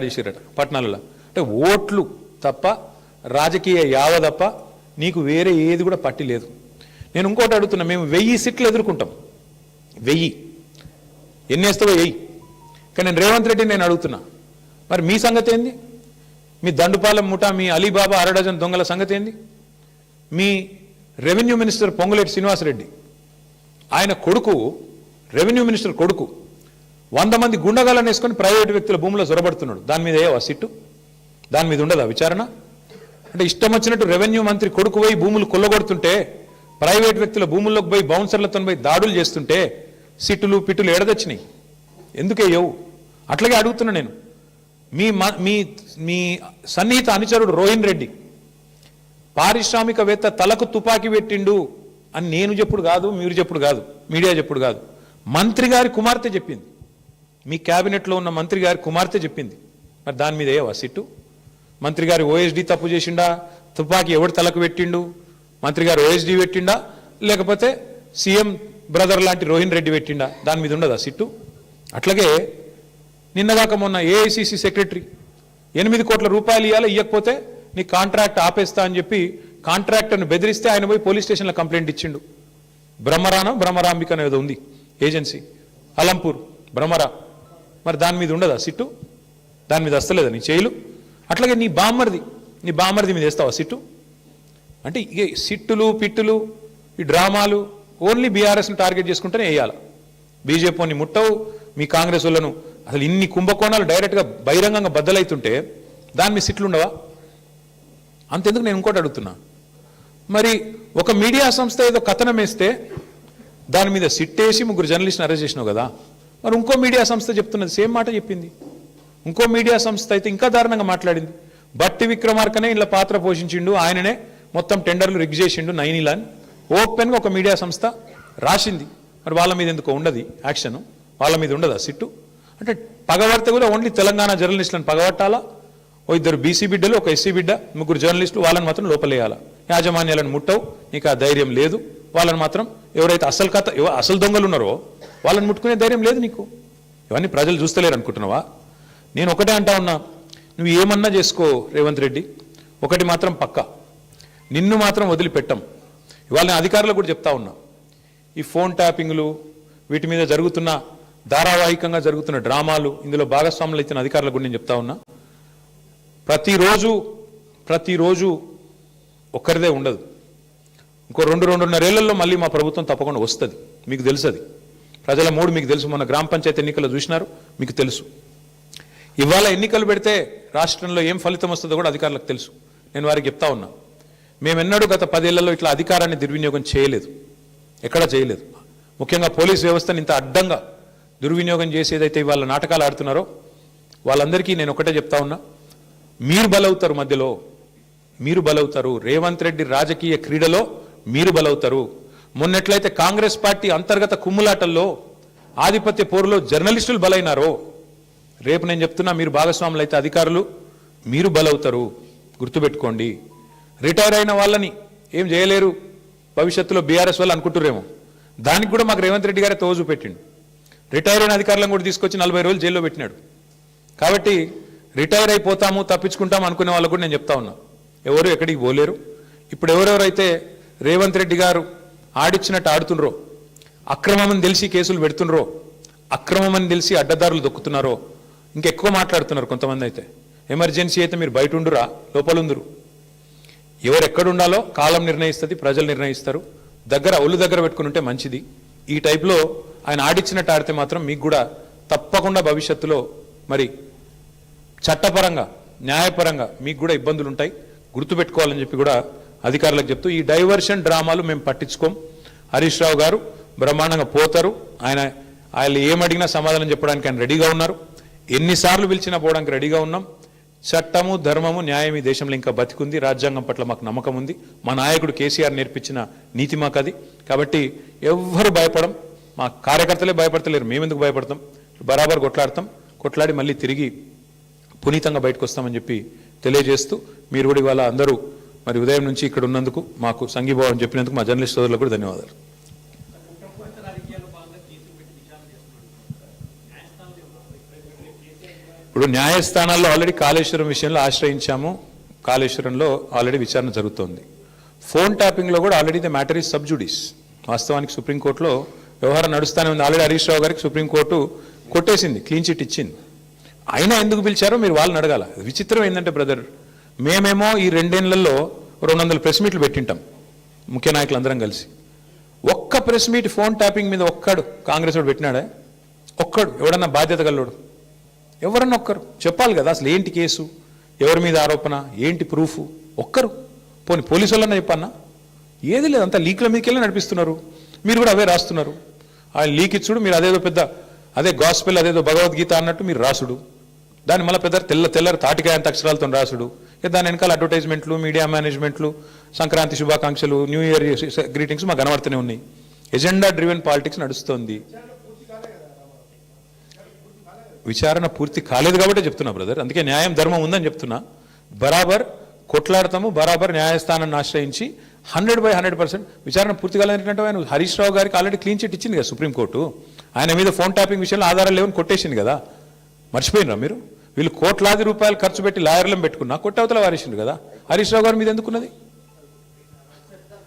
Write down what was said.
చేసిరట పట్టణాలలో. అంటే ఓట్లు తప్ప రాజకీయ యావ తప్ప నీకు వేరే ఏది కూడా పట్టి లేదు. నేను ఇంకోటి అడుగుతున్నా, మేము 1000 సీట్లు ఎదుర్కొంటాం, 1000 ఎన్ని వేస్తావో వెయ్యి. కానీ నేను రేవంత్ రెడ్డిని నేను అడుగుతున్నా, మరి మీ సంగతి ఏంది? మీ దండుపాలెం ముఠా, మీ అలీబాబా అరడజన్ దొంగల సంగతి ఏంది? మీ రెవెన్యూ మినిస్టర్ పొంగులేటి శ్రీనివాసరెడ్డి, ఆయన కొడుకు, రెవెన్యూ మినిస్టర్ కొడుకు 100 మంది గుండగాలను వేసుకొని ప్రైవేటు వ్యక్తుల భూముల్లో చొరబడుతున్నాడు. దాని మీద ఏవా సిట్టు? దాని మీద ఉండదా విచారణ? అంటే ఇష్టం వచ్చినట్టు రెవెన్యూ మంత్రి కొడుకు పోయి భూములు కొల్లగొడుతుంటే, ప్రైవేట్ వ్యక్తుల భూముల్లోకి పోయి బౌన్సర్లతో పోయి దాడులు చేస్తుంటే సిట్టులు పిట్టులు ఎడదొచ్చినాయి, ఎందుకేయవు? అట్లాగే అడుగుతున్నా నేను. మీ మీ మీ సన్నిహిత అనుచరుడు రోహిన్ రెడ్డి పారిశ్రామికవేత్త తలకు తుపాకీ పెట్టిండు అని నేను చెప్పుడు కాదు, మీరు చెప్పుడు కాదు, మీడియా చెప్పుడు కాదు, మంత్రి గారి కుమార్తె చెప్పింది. మీ క్యాబినెట్లో ఉన్న మంత్రి గారి కుమార్తె చెప్పింది. మరి దాని మీద ఏవా సిట్టు? మంత్రి గారి ఓఎస్డీ తప్పు చేసిండా? తుపాకీ ఎవడు తలకు పెట్టిండు? మంత్రి గారు ఓఎస్డీ పెట్టిండా, లేకపోతే సీఎం బ్రదర్ లాంటి రోహిన్ రెడ్డి పెట్టిండా? దాని మీద ఉండదా సిట్టు? అట్లాగే నిన్నగాక మొన్న ఏఐసిసి సెక్రటరీ 8 కోట్ల రూపాయలు ఇవ్వాలి, ఇవ్వకపోతే నీ కాంట్రాక్ట్ ఆపేస్తా అని చెప్పి కాంట్రాక్టర్ను బెదిరిస్తే ఆయన పోయి పోలీస్ స్టేషన్లో కంప్లైంట్ ఇచ్చిండు. బ్రహ్మరాంబిక ఏదో ఉంది ఏజెన్సీ, అలంపూర్ బ్రహ్మరా. మరి దాని మీద ఉండదా సిట్టు? దాని మీద వస్తలేదా నీ చేయలు? అట్లాగే నీ బామ్మర్ది మీద వేస్తావా సిట్టు? అంటే ఇక సిట్టులు పిట్టులు ఈ డ్రామాలు ఓన్లీ బీఆర్ఎస్ని టార్గెట్ చేసుకుంటేనే వేయాలి. బీజేపీని ముట్టవు, మీ కాంగ్రెస్ వాళ్ళను అసలు ఇన్ని కుంభకోణాలు డైరెక్ట్గా బహిరంగంగా బద్దలవుతుంటే దాని మీద సిట్లు ఉండవా? అంతెందుకు నేను ఇంకోటి అడుగుతున్నా, మరి ఒక మీడియా సంస్థ ఏదో కథనం వేస్తే దాని మీద సిట్టేసి 3 జర్నలిస్ట్ని అరెస్ట్ చేసినావు కదా, మరి ఇంకో మీడియా సంస్థ చెప్తున్నది సేమ్ మాట చెప్పింది. ఇంకో మీడియా సంస్థ అయితే ఇంకా దారుణంగా మాట్లాడింది. బట్టి విక్రమార్కనే ఇలా పాత్ర పోషించిండు, ఆయననే మొత్తం టెండర్లు రిగ్ చేసిండు నైనిలా అని ఓపెన్గా ఒక మీడియా సంస్థ రాసింది. మరి వాళ్ళ మీద ఎందుకో ఉండదు యాక్షన్? వాళ్ళ మీద ఉండదా సిట్టు? అంటే పగబడితే కూడా ఓన్లీ తెలంగాణ జర్నలిస్టులను పగబట్టాలా? ఓ 2 బీసీ బిడ్డలు, ఒక ఎస్సీ బిడ్డ, 3 జర్నలిస్టులు, వాళ్ళని మాత్రం లోపలేయాలా? యాజమాన్యాలను ముట్టవు, నీకు ఆ ధైర్యం లేదు. వాళ్ళని మాత్రం ఎవరైతే అసలు దొంగలు ఉన్నారో వాళ్ళని ముట్టుకునే ధైర్యం లేదు నీకు. ఇవన్నీ ప్రజలు చూస్తలేరు అనుకుంటున్నావా? నేను ఒకటే అంటా ఉన్నా, నువ్వు ఏమన్నా చేసుకో రేవంత్ రెడ్డి, ఒకటి మాత్రం పక్క, నిన్ను మాత్రం వదిలిపెట్టం. ఇవాళ నేను అధికారులకు కూడా చెప్తా ఉన్నా, ఈ ఫోన్ ట్యాపింగ్లు వీటి మీద జరుగుతున్న ధారావాహికంగా జరుగుతున్న డ్రామాలు, ఇందులో భాగస్వాములు అయితే అధికారులకు కూడా నేను చెప్తా ఉన్నా, ప్రతిరోజు ఒక్కరిదే ఉండదు. ఇంకో 2-2.5 ఏళ్లలో మళ్ళీ మా ప్రభుత్వం తప్పకుండా వస్తుంది. మీకు తెలుసు, అది ప్రజల మూడు మీకు తెలుసు. మొన్న గ్రామ పంచాయతీ ఎన్నికలు చూసినారు, మీకు తెలుసు. ఇవాళ ఎన్నికలు పెడితే రాష్ట్రంలో ఏం ఫలితం వస్తుందో కూడా అధికారులకు తెలుసు. నేను వారికి చెప్తా ఉన్నా, మేమెన్నడూ గత 10 ఏళ్లలో ఇట్లా అధికారాన్ని దుర్వినియోగం చేయలేదు, ఎక్కడా చేయలేదు. ముఖ్యంగా పోలీస్ వ్యవస్థను ఇంత అడ్డంగా దుర్వినియోగం చేసి ఏదైతే ఇవాళ నాటకాలు ఆడుతున్నారో వాళ్ళందరికీ నేను ఒకటే చెప్తా ఉన్నా, మీరు బలవుతారు, మధ్యలో మీరు బలవుతారు. రేవంత్ రెడ్డి రాజకీయ క్రీడలో మీరు బలవుతారు. మొన్నట్లయితే కాంగ్రెస్ పార్టీ అంతర్గత కుమ్ములాటల్లో ఆధిపత్య పోరులో జర్నలిస్టులు బలైనారో, రేపు నేను చెప్తున్నా, మీరు భాగస్వాములు అయితే అధికారులు మీరు బలవుతారు. గుర్తుపెట్టుకోండి. రిటైర్ అయిన వాళ్ళని ఏం చేయలేరు భవిష్యత్తులో బీఆర్ఎస్ వాళ్ళు అనుకుంటురేమో, దానికి కూడా మాకు రేవంత్ రెడ్డి గారే తోజు పెట్టిండు. రిటైర్ అయిన అధికారులను కూడా తీసుకొచ్చి 40 రోజులు జైల్లో పెట్టినాడు. కాబట్టి రిటైర్ అయిపోతాము, తప్పించుకుంటాము అనుకునే వాళ్ళకు కూడా నేను చెప్తా ఉన్నా, ఎవరు ఎక్కడికి పోలేరు. ఇప్పుడు ఎవరెవరైతే రేవంత్ రెడ్డి గారు ఆడిచ్చినట్టు ఆడుతుండ్రో, అక్రమమని తెలిసి కేసులు పెడుతుండ్రో, అక్రమమని తెలిసి అడ్డదారులు దొక్కుతున్నారో, ఇంకెక్కువ మాట్లాడుతున్నారు కొంతమంది. అయితే ఎమర్జెన్సీ అయితే మీరు బయట ఉండురా, లోపల ఉందురు. ఎవరు ఎక్కడుండాలో కాలం నిర్ణయిస్తుంది, ప్రజలు నిర్ణయిస్తారు. ఒళ్ళు దగ్గర పెట్టుకుని ఉంటే మంచిది. ఈ టైప్లో ఆయన ఆడిచ్చినట్టు ఆడితే మాత్రం మీకు కూడా తప్పకుండా భవిష్యత్తులో మరి చట్టపరంగా న్యాయపరంగా మీకు కూడా ఇబ్బందులు ఉంటాయి, గుర్తుపెట్టుకోవాలని చెప్పి కూడా అధికారులకు చెప్తూ, ఈ డైవర్షన్ డ్రామాలు మేము పట్టించుకోం. హరీష్ రావు గారు బ్రహ్మాండంగా పోతారు. ఆయన ఏమడిగినా సమాధానం చెప్పడానికి ఆయన రెడీగా ఉన్నారు. ఎన్నిసార్లు పిలిచినా పోవడానికి రెడీగా ఉన్నాం. చట్టము, ధర్మము, న్యాయం ఈ దేశంలో ఇంకా బతికుంది. రాజ్యాంగం పట్ల మాకు నమ్మకం ఉంది. మా నాయకుడు కేసీఆర్ నేర్పించిన నీతి మాకు అది. కాబట్టి ఎవ్వరు భయపడం, మా కార్యకర్తలే భయపడతలేరు, మేమెందుకు భయపడతాం? బరాబర్ కొట్లాడి మళ్ళీ తిరిగి పునీతంగా బయటకు వస్తామని చెప్పి తెలియజేస్తూ, మీరు కూడా ఇవాళ అందరూ మరి ఉదయం నుంచి ఇక్కడ ఉన్నందుకు, మాకు సంఘీభావం చెప్పినందుకు మా జర్నలిస్ట్ సోదరులకు కూడా ధన్యవాదాలు. ఇప్పుడు న్యాయస్థానాల్లో ఆల్రెడీ కాళేశ్వరం విషయంలో ఆశ్రయించాము. కాళేశ్వరంలో ఆల్రెడీ విచారణ జరుగుతోంది. ఫోన్ ట్యాపింగ్లో కూడా already the matter is sub జుడిస్. వాస్తవానికి సుప్రీంకోర్టులో వ్యవహారం నడుస్తూనే ఉంది. ఆల్రెడీ హరీష్ రావు గారికి సుప్రీంకోర్టు కొట్టేసింది, క్లీన్ చిట్ ఇచ్చింది. అయినా ఎందుకు పిలిచారో మీరు వాళ్ళని అడగాల. విచిత్రం ఏంటంటే బ్రదర్, మేమేమో ఈ 2 ఏళ్లలో 200 ప్రెస్ మీట్లు పెట్టింటాం ముఖ్య నాయకులందరం కలిసి. ఒక్క ప్రెస్ మీట్ ఫోన్ ట్యాపింగ్ మీద ఒక్కడు కాంగ్రెస్ వాడు పెట్టినాడే? ఒక్కడు ఎవడన్నా బాధ్యత గల్లోడు? ఎవరన్నా ఒక్కరు చెప్పాలి కదా అసలు ఏంటి కేసు, ఎవరి మీద ఆరోపణ, ఏంటి ప్రూఫ్? ఒక్కరు పోనీ పోలీసు వాళ్ళన్నా చెప్పన్నా? ఏది లేదు, అంతా లీక్ల మీదకి వెళ్ళి నడిపిస్తున్నారు. మీరు కూడా అవే రాస్తున్నారు. ఆ లీక్ ఇచ్చుడు, మీరు అదేదో పెద్ద అదే గాస్పెల్, అదేదో భగవద్గీత అన్నట్టు మీరు రాసుడు, దాన్ని మళ్ళీ పెద్ద తెల్లరి తాటికాయంత అక్షరాలతో రాసుడు. దాని వెనకాల అడ్వర్టైజ్మెంట్లు, మీడియా మేనేజ్మెంట్లు, సంక్రాంతి శుభాకాంక్షలు, న్యూ ఇయర్ గ్రీటింగ్స్ మాకు కనబడుతూనే ఉన్నాయి. ఎజెండా డ్రివెన్ పాలిటిక్స్ నడుస్తోంది. విచారణ పూర్తి కాలేదు కాబట్టి చెప్తున్నా బ్రదర్. అందుకే న్యాయం ధర్మం ఉందని చెప్తున్నా. బరాబర్ కొట్లాడతాము, బరాబర్ న్యాయస్థానాన్ని ఆశ్రయించి 100% విచారణ పూర్తి కాలేదంటే ఆయన హరీష్ రావు గారికి ఆల్రెడీ క్లీన్ చిట్ ఇచ్చింది కదా సుప్రీంకోర్టు. ఆయన మీద ఫోన్ ట్యాపింగ్ విషయంలో ఆధారాలు లేవని కొట్టేసింది కదా. మర్చిపోయినరా మీరు? వీళ్ళు కోట్లాది రూపాయలు ఖర్చు పెట్టి లాయర్లను పెట్టుకున్నా కొట్టవతల వారేసిండు కదా. హరీష్ రావు గారి మీద ఎందుకున్నది?